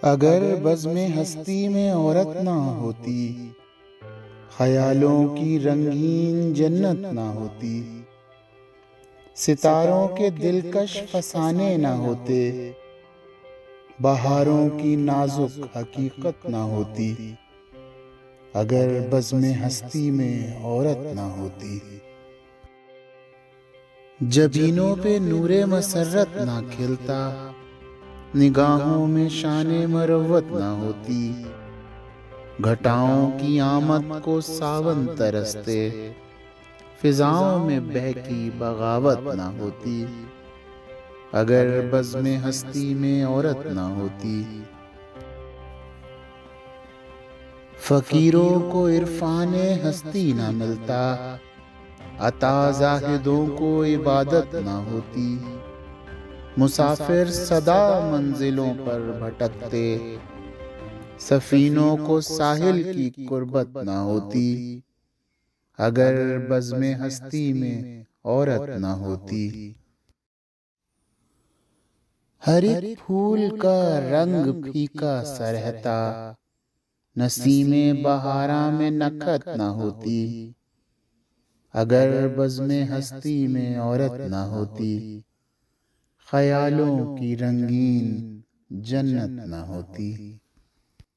اگر بزم ہستی میں عورت نہ ہوتی، خیالوں کی رنگین جنت نہ ہوتی، ستاروں کے دلکش فسانے نہ ہوتے، بہاروں کی نازک حقیقت نہ ہوتی، اگر بزم ہستی میں عورت نہ ہوتی۔ جبینوں پہ نور مسرت نہ کھلتا، نگاہوں میں شان مروت نہ ہوتی، گھٹاؤں کی آمد کو ساون ترستے، فضاؤں میں بہکی بغاوت نہ ہوتی، اگر بزم ہستی میں عورت نہ ہوتی۔ فقیروں کو عرفان ہستی نہ ملتا، عطا زاہدوں کو عبادت نہ ہوتی، مسافر سدا منزلوں پر بھٹکتے، سفینوں کو ساحل کی قربت نہ ہوتی، اگر بزم ہستی میں عورت نہ ہوتی۔ ہر ایک پھول کا رنگ پھیکا سا رہتا، نسیم بہاراں میں نکھت نہ ہوتی، اگر بزم ہستی میں عورت نہ ہوتی، خیالوں کی رنگین جنت نہ ہوتی۔